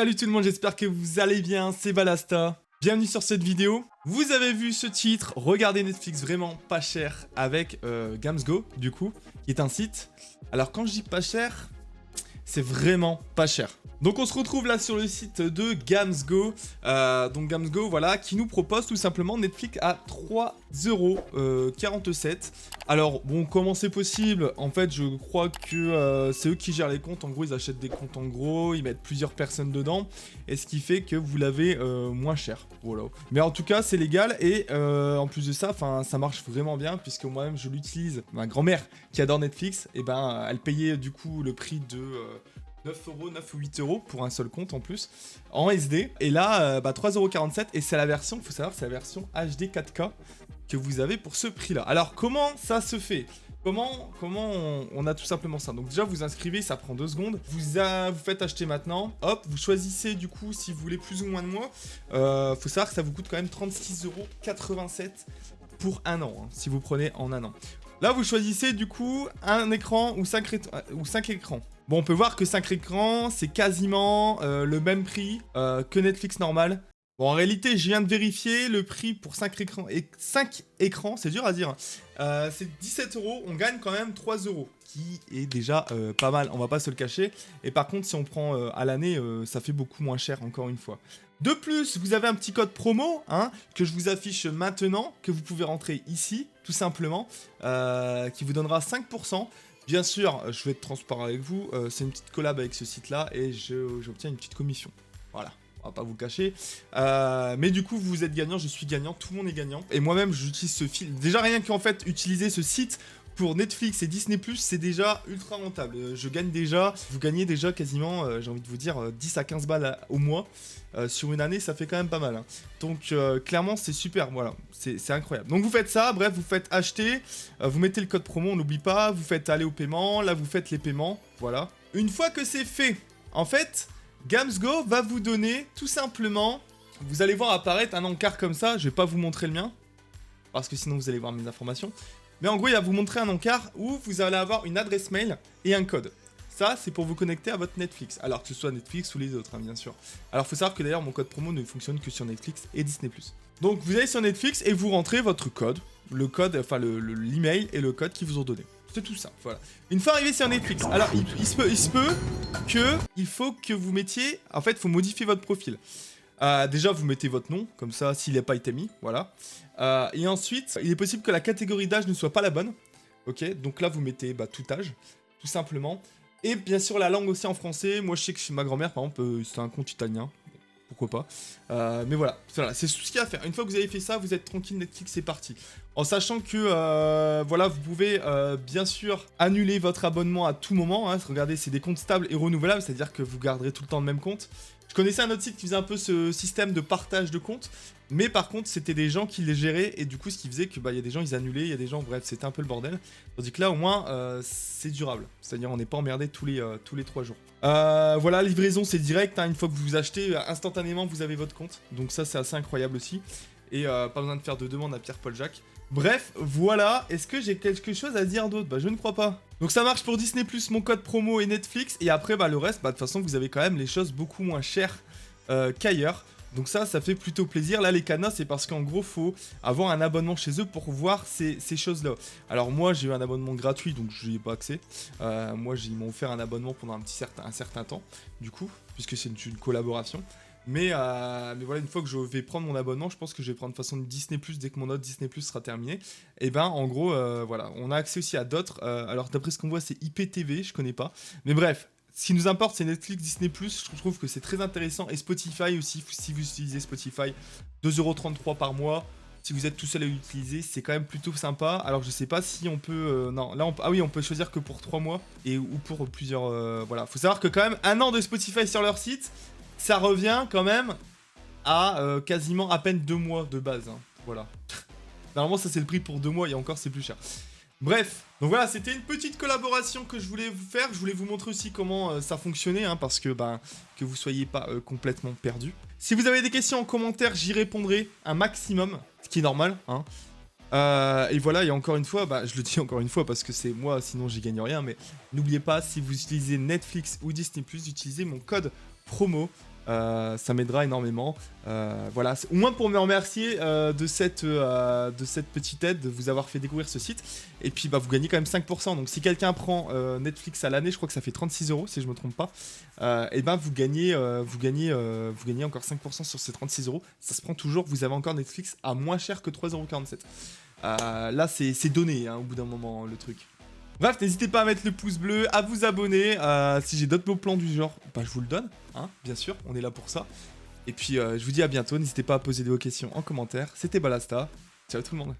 Salut tout le monde, j'espère que vous allez bien, c'est Balasta. Bienvenue sur cette vidéo. Vous avez vu ce titre, regardez Netflix vraiment pas cher avec Gamsgo, du coup, qui est un site. Alors quand je dis pas cher, c'est vraiment pas cher. Donc on se retrouve là sur le site de Gamsgo. Donc Gamsgo, voilà, qui nous propose tout simplement Netflix à 3,47 €. Alors bon, comment c'est possible? En fait, je crois que c'est eux qui gèrent les comptes. En gros, ils achètent des comptes en gros, ils mettent plusieurs personnes dedans. Et ce qui fait que vous l'avez moins cher. Voilà. Mais en tout cas, c'est légal. Et en plus de ça, ça marche vraiment bien. Puisque moi-même, je l'utilise. Ma grand-mère qui adore Netflix, et ben, elle payait du coup le prix de... 9 €, 9 ou 8 € pour un seul compte en plus, en SD. Et là, 3,47 € et c'est la version, faut savoir, c'est la version HD 4K que vous avez pour ce prix-là. Alors, comment ça se fait ? Comment on a tout simplement ça? Donc déjà, vous inscrivez, ça prend 2 secondes. Vous faites acheter maintenant. Hop, vous choisissez du coup si vous voulez plus ou moins de mois. Faut savoir que ça vous coûte quand même 36,87 € pour un an, hein, si vous prenez en un an. Là, vous choisissez du coup un écran ou 5 écrans. Bon, on peut voir que 5 écrans, c'est quasiment le même prix que Netflix normal. Bon, en réalité, je viens de vérifier le prix pour 5 écrans. Et 5 écrans, c'est dur à dire. C'est 17 €, on gagne quand même 3 €. Qui est déjà pas mal, on va pas se le cacher. Et par contre, si on prend à l'année, ça fait beaucoup moins cher, encore une fois. De plus, vous avez un petit code promo, hein, que je vous affiche maintenant, que vous pouvez rentrer ici, tout simplement, qui vous donnera 5%. Bien sûr, je vais être transparent avec vous, c'est une petite collab avec ce site-là et j'obtiens une petite commission. Voilà, on va pas vous le cacher. Mais du coup, vous êtes gagnant, je suis gagnant, tout le monde est gagnant. Et moi-même, j'utilise ce fil. Déjà, rien qu'en fait, utiliser ce site pour Netflix et Disney+, c'est déjà ultra rentable. Je gagne déjà, vous gagnez déjà quasiment, j'ai envie de vous dire, 10 à 15 balles au mois. Sur une année, ça fait quand même pas mal. Hein. Donc, clairement, c'est super. Voilà, c'est incroyable. Donc, vous faites ça. Bref, vous faites acheter. Vous mettez le code promo, on n'oublie pas. Vous faites aller au paiement. Là, vous faites les paiements. Voilà. Une fois que c'est fait, en fait, Gamsgo va vous donner tout simplement... Vous allez voir apparaître un encart comme ça. Je vais pas vous montrer le mien. Parce que sinon, vous allez voir mes informations. Mais en gros, il va vous montrer un encart où vous allez avoir une adresse mail et un code. Ça, c'est pour vous connecter à votre Netflix. Alors que ce soit Netflix ou les autres, hein, bien sûr. Alors, il faut savoir que d'ailleurs, mon code promo ne fonctionne que sur Netflix et Disney+. Donc, vous allez sur Netflix et vous rentrez votre code. Le code, enfin, l'email et le code qu'ils vous ont donné. C'est tout ça, voilà. Une fois arrivé sur Netflix, alors, il se peut que... Il faut que vous mettiez... En fait, il faut modifier votre profil. Déjà, vous mettez votre nom, comme ça, s'il n'a pas été mis, voilà. Et ensuite, il est possible que la catégorie d'âge ne soit pas la bonne. Ok, donc là, vous mettez tout âge, tout simplement. Et bien sûr, la langue aussi en français. Moi, je sais que chez ma grand-mère, par exemple, c'était un compte italien. Pourquoi pas. Mais voilà, c'est tout ce qu'il y a à faire. Une fois que vous avez fait ça, vous êtes tranquille, Netflix, c'est parti. En sachant que, voilà, vous pouvez bien sûr annuler votre abonnement à tout moment. Hein. Regardez, c'est des comptes stables et renouvelables, c'est-à-dire que vous garderez tout le temps le même compte. Je connaissais un autre site qui faisait un peu ce système de partage de comptes, mais par contre, c'était des gens qui les géraient, et du coup, ce qui faisait que, il y a des gens, ils annulaient, il y a des gens, bref, c'était un peu le bordel. Tandis que là, au moins, c'est durable. C'est-à-dire, on n'est pas emmerdé tous les 3 jours. Voilà, livraison, c'est direct, hein. Une fois que vous achetez, instantanément, vous avez votre compte. Donc ça, c'est assez incroyable aussi. Et pas besoin de faire de demande à Pierre-Paul Jacques. Bref, voilà. Est-ce que j'ai quelque chose à dire d'autre? Je ne crois pas. Donc ça marche pour Disney+, mon code promo et Netflix. Et après, le reste, de toute façon, vous avez quand même les choses beaucoup moins chères qu'ailleurs. Donc ça fait plutôt plaisir. Là, les cadenas, c'est parce qu'en gros, faut avoir un abonnement chez eux pour voir ces choses-là. Alors moi, j'ai eu un abonnement gratuit, donc je n'y ai pas accès. Moi, ils m'ont offert un abonnement pendant un certain temps, du coup, puisque c'est une collaboration. Mais voilà, une fois que je vais prendre mon abonnement, je pense que je vais prendre de façon Disney+, dès que mon autre Disney+, sera terminé. Et en gros, voilà, on a accès aussi à d'autres. Alors, d'après ce qu'on voit, c'est IPTV, je connais pas. Mais bref, ce qui nous importe, c'est Netflix, Disney+. Je trouve que c'est très intéressant. Et Spotify aussi, si vous utilisez Spotify, 2,33 € par mois. Si vous êtes tout seul à l'utiliser, c'est quand même plutôt sympa. Alors, je sais pas si on peut... non, là, on peut choisir que pour 3 mois ou pour plusieurs... voilà, faut savoir que quand même, un an de Spotify sur leur site... Ça revient quand même à quasiment à peine 2 mois de base. Hein. Voilà. Normalement, ça c'est le prix pour 2 mois et encore c'est plus cher. Bref, donc voilà, c'était une petite collaboration que je voulais vous faire. Je voulais vous montrer aussi comment ça fonctionnait, hein, parce que que vous soyez pas complètement perdu. Si vous avez des questions en commentaire, j'y répondrai un maximum, ce qui est normal. Hein. Et voilà, et encore une fois, je le dis encore une fois parce que c'est moi, sinon j'y gagne rien, mais n'oubliez pas, si vous utilisez Netflix ou Disney+, utilisez mon code promo ça m'aidera énormément. Voilà, au moins pour me remercier de cette petite aide, de vous avoir fait découvrir ce site. Et puis bah, vous gagnez quand même 5%. Donc si quelqu'un prend Netflix à l'année, je crois que ça fait 36 € si je me trompe pas. Et ben vous gagnez encore 5% sur ces 36 €. Ça se prend toujours. Vous avez encore Netflix à moins cher que 3,47 €. Là c'est donné hein, au bout d'un moment le truc. Bref, n'hésitez pas à mettre le pouce bleu, à vous abonner. Si j'ai d'autres beaux plans du genre, bah, je vous le donne, hein, bien sûr, on est là pour ça. Et puis, je vous dis à bientôt. N'hésitez pas à poser vos questions en commentaire. C'était Balasta. Ciao tout le monde.